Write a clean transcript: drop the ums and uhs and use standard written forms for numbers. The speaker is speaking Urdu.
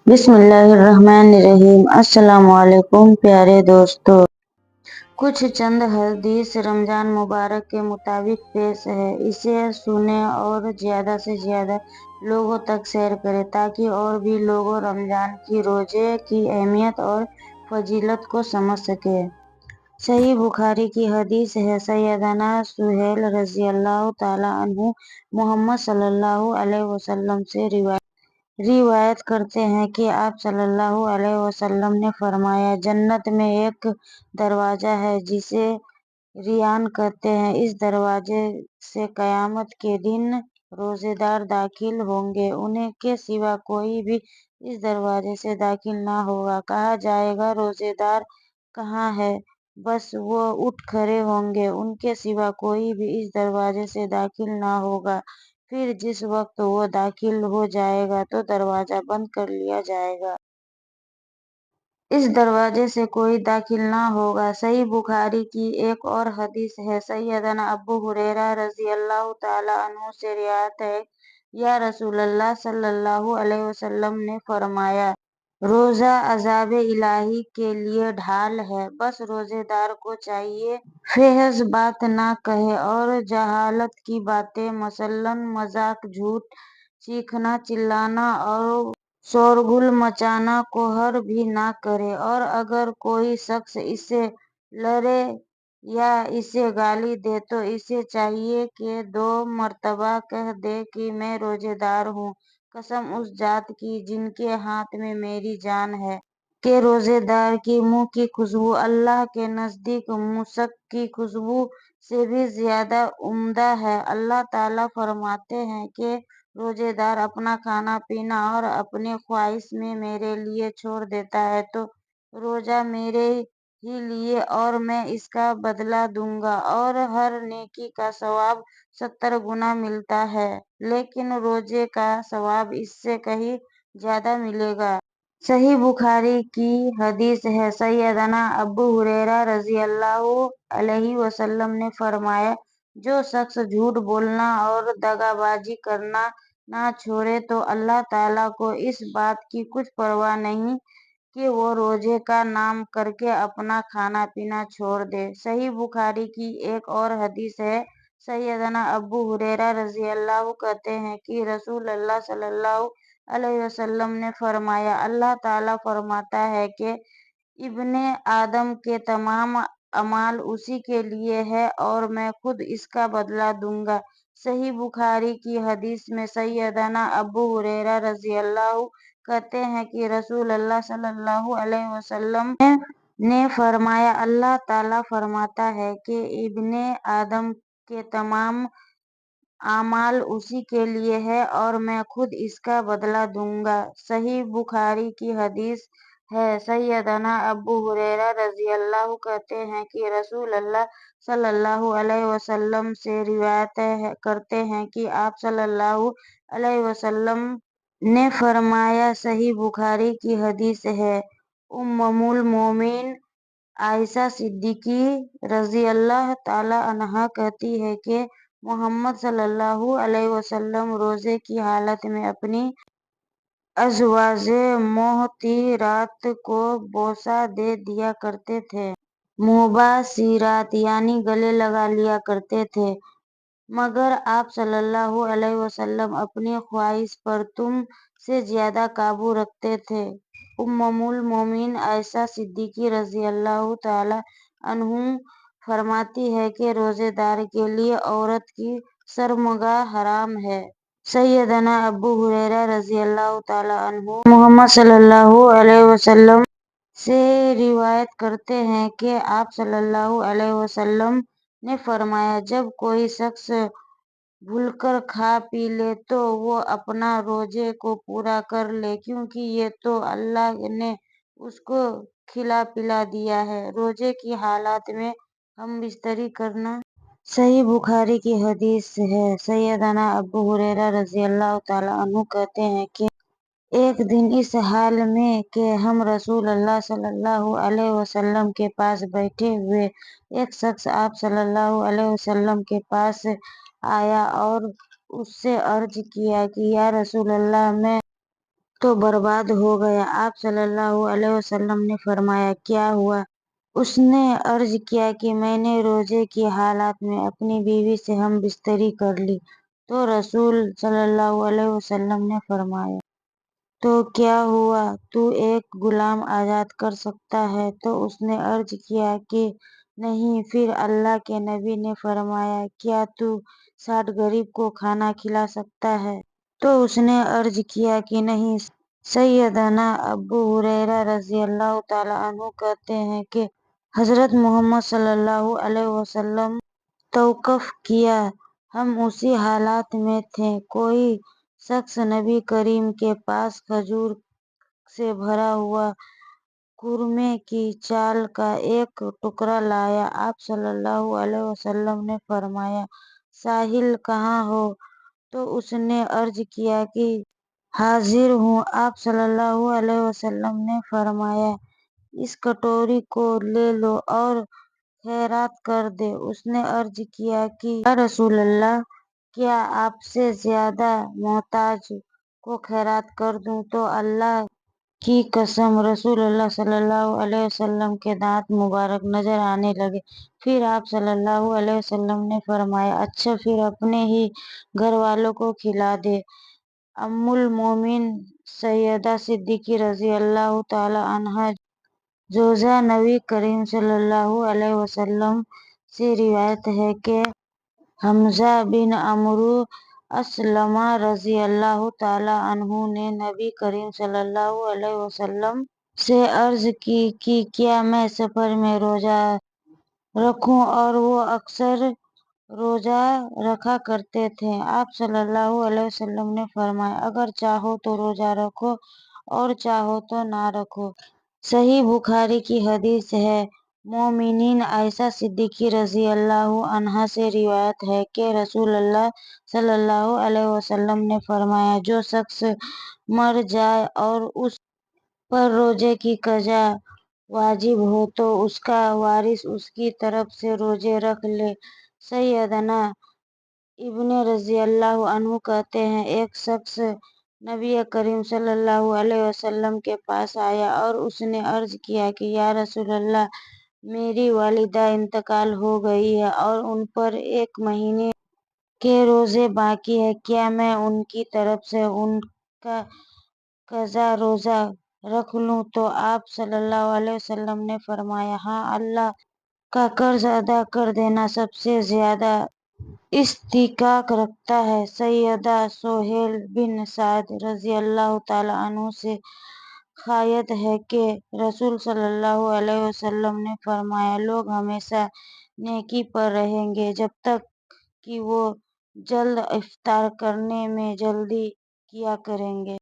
بسم اللہ الرحمن الرحیم۔ السلام علیکم پیارے دوستو، کچھ چند حدیث رمضان مبارک کے مطابق پیش ہے، اسے سنیں اور زیادہ سے زیادہ لوگوں تک شیئر کریں تاکہ اور بھی لوگ رمضان کے روزے کی اہمیت اور فضیلت کو سمجھ سکیں۔ صحیح بخاری کی حدیث ہے، سیدنا سہیل رضی اللہ تعالیٰ عنہ محمد صلی اللہ علیہ وسلم سے روایت کرتے ہیں کہ آپ صلی اللہ علیہ وسلم نے فرمایا، جنت میں ایک دروازہ ہے جسے ریان کہتے ہیں، اس دروازے سے قیامت کے دن روزے دار داخل ہوں گے، ان کے سوا کوئی بھی اس دروازے سے داخل نہ ہوگا۔ کہا جائے گا، روزے دار کہاں ہے؟ بس وہ اٹھ کھڑے ہوں گے، ان کے سوا کوئی بھی اس دروازے سے داخل نہ ہوگا۔ پھر جس وقت وہ داخل ہو جائے گا تو دروازہ بند کر لیا جائے گا۔ اس دروازے سے کوئی داخل نہ ہوگا۔ صحیح بخاری کی ایک اور حدیث ہے، سیدنا ابو ہریرہ رضی اللہ تعالیٰ عنہ سے روایت ہے، یا رسول اللہ صلی اللہ علیہ وسلم نے فرمایا، روزہ عذاب الہی کے لیے ڈھال ہے، بس روزے دار کو چاہیے محض بات نہ کہے اور جہالت کی باتیں مثلاً مذاق، جھوٹ، چیخنا چلانا اور شورغل مچانا کوہر بھی نہ کرے، اور اگر کوئی شخص اس سے لڑے یا اسے گالی دے تو اسے چاہیے کہ 2 مرتبہ کہہ دے کہ میں روزے دار ہوں، قسم اس ذات کی جن کے ہاتھ میں میری جان ہے، کہ روزے دار کی منہ کی خوشبو اللہ کے نزدیک مسک کی خوشبو سے بھی زیادہ عمدہ ہے۔ اللہ تعالیٰ فرماتے ہیں کہ روزے دار اپنا کھانا پینا اور اپنی خواہش میں میرے لیے چھوڑ دیتا ہے تو روزہ میرے ہی لیے اور میں اس کا بدلہ دوں گا، اور ہر نیکی کا ثواب 70 گنا ملتا ہے، لیکن روزے کا ثواب اس سے کہیں زیادہ ملے گا۔ صحیح بخاری کی حدیث ہے، سیدنا ابو ہریرہ رضی اللہ علیہ وسلم نے فرمایا، جو شخص جھوٹ بولنا اور دغا بازی کرنا نہ چھوڑے تو اللہ تعالیٰ کو اس بات کی کچھ پرواہ نہیں کہ وہ روزے کا نام کر کے اپنا کھانا پینا چھوڑ دے۔ صحیح بخاری کی ایک اور حدیث ہے، سیدنا ابو ہریرہ رضی اللہ کہتے ہیں کہ رسول اللہ صلی اللہ علیہ وسلم نے فرمایا، اللہ تعالیٰ فرماتا ہے کہ ابن آدم کے تمام اعمال اسی کے لیے ہے اور میں خود اس کا بدلہ دوں گا۔ صحیح بخاری کی حدیث میں سیدنا ابو ہریرہ رضی اللہ کہتے ہیں کہ رسول اللہ صلی اللہ علیہ وسلم نے فرمایا، اللہ تعالیٰ فرماتا ہے کہ ابن آدم کے تمام اعمال اسی کے لیے ہے اور میں خود اس کا بدلہ دوں گا۔ صحیح بخاری کی حدیث ہے، سیدنا ابو ہریرہ رضی اللہ کہتے ہیں کہ رسول اللہ صلی اللہ علیہ وسلم سے روایت کرتے ہیں کہ آپ صلی اللہ علیہ وسلم نے فرمایا، صحیح بخاری کی حدیث ہے، ام المومنین عائشہ صدیقہ رضی اللہ تعالیٰ عنہا کہتی ہے کہ محمد صلی اللہ علیہ وسلم روزے کی حالت میں اپنی ازواج مطہرات کو بوسہ دے دیا کرتے تھے، مباشرت یعنی گلے لگا لیا کرتے تھے، مگر آپ صلی اللہ علیہ وسلم اپنی خواہش پر تم سے زیادہ قابو رکھتے تھے۔ ام المومنین عائشہ صدیقہ رضی اللہ تعالیٰ عنہا فرماتی ہیں کہ روزے دار کے لیے عورت کی شرمگاہ حرام ہے۔ سیدنا ابو ہریرہ رضی اللہ تعالیٰ عنہ محمد صلی اللہ علیہ وسلم سے روایت کرتے ہیں کہ آپ صلی اللہ علیہ وسلم نے فرمایا، جب کوئی شخص بھول کر کھا پی لے تو وہ اپنا روزے کو پورا کر لے، کیونکہ یہ تو اللہ نے اس کو کھلا پلا دیا ہے۔ روزے کی حالت میں ہم بستری کرنا۔ صحیح بخاری کی حدیث ہے، سیدنا ابو ہریرہ رضی اللہ تعالیٰ عنہ کہتے ہیں کہ ایک دن اس حال میں کہ ہم رسول اللہ صلی اللہ علیہ وسلم کے پاس بیٹھے ہوئے، ایک شخص آپ صلی اللہ علیہ وسلم کے پاس آیا اور اس سے عرض کیا کہ یا رسول اللہ، میں تو برباد ہو گیا۔ آپ صلی اللہ علیہ وسلم نے فرمایا، کیا ہوا؟ اس نے عرض کیا کہ میں نے روزے کی حالت میں اپنی بیوی سے ہم بستری کر لی، تو رسول صلی اللہ علیہ وسلم نے فرمایا، تو کیا ہوا؟ تو ایک غلام آزاد کر سکتا ہے؟ تو اس نے عرض کیا کہ نہیں۔ پھر اللہ کے نبی نے فرمایا، کیا تو 60 غریب کو کھانا کھلا سکتا ہے؟ تو اس نے عرض کیا کہ نہیں۔ سیدنا ابو ہریرہ رضی اللہ تعالیٰ عنہ کہتے ہیں کہ حضرت محمد صلی اللہ علیہ وسلم توقف کیا، ہم اسی حالت میں تھے، کوئی شخص نبی کریم کے پاس کھجور سے بھرا ہوا قورمے کی چھال کا ایک ٹکڑا لایا۔ آپ صلی اللہ علیہ وسلم نے فرمایا، ساحل کہاں ہو؟ تو اس نے عرض کیا کہ حاضر ہوں۔ آپ صلی اللہ علیہ وسلم نے فرمایا، اس کٹوری کو لے لو اور خیرات کر دے۔ اس نے عرض کیا کہ یا رسول اللہ، کیا آپ سے زیادہ محتاج کو خیرات کر دوں؟ تو اللہ کی قسم، رسول اللہ صلی اللہ علیہ وسلم کے دانت مبارک نظر آنے لگے۔ پھر آپ صلی اللہ علیہ وسلم نے فرمایا، اچھا، پھر اپنے ہی گھر والوں کو کھلا دے۔ ام المومنین سیدہ صدیقہ رضی اللہ تعالیٰ عنہا زوجہ نبی کریم صلی اللہ علیہ وسلم سے روایت ہے کہ حمزہ بن عمرو اسلمہ رضی اللہ تعالیٰ عنہ نے نبی کریم صلی اللہ علیہ وسلم سے عرض کی کہ کیا میں سفر میں روزہ رکھوں؟ اور وہ اکثر روزہ رکھا کرتے تھے۔ آپ صلی اللہ علیہ وسلم نے فرمایا، اگر چاہو تو روزہ رکھو اور چاہو تو نہ رکھو۔ صحیح بخاری کی حدیث ہے۔ مومنین عائشہ صدیقہ رضی اللہ عنہا سے روایت ہے کہ رسول اللہ صلی اللہ علیہ وسلم نے فرمایا، جو شخص مر جائے اور اس پر روزے کی قضا واجب ہو تو اس کا وارث اس کی طرف سے روزے رکھ لے۔ سیدنا ابن رضی اللہ عنہ کہتے ہیں، ایک شخص نبی کریم صلی اللہ علیہ وسلم کے پاس آیا اور اس نے عرض کیا کہ یا رسول اللہ، میری والدہ انتقال ہو گئی ہے اور ان پر 1 مہینے کے روزے باقی ہیں، کیا میں ان کی طرف سے ان کا قضا روزہ رکھ لوں؟ تو آپ صلی اللہ علیہ وسلم نے فرمایا، ہاں، اللہ کا قرض ادا کر دینا سب سے زیادہ استحقاق رکھتا ہے۔ سیدہ سہیل بن سعد رضی اللہ تعالیٰ عنہ سے روایت ہے کہ رسول صلی اللہ علیہ وسلم نے فرمایا، لوگ ہمیشہ نیکی پر رہیں گے جب تک کہ وہ جلد افطار کرنے میں جلدی کیا کریں گے۔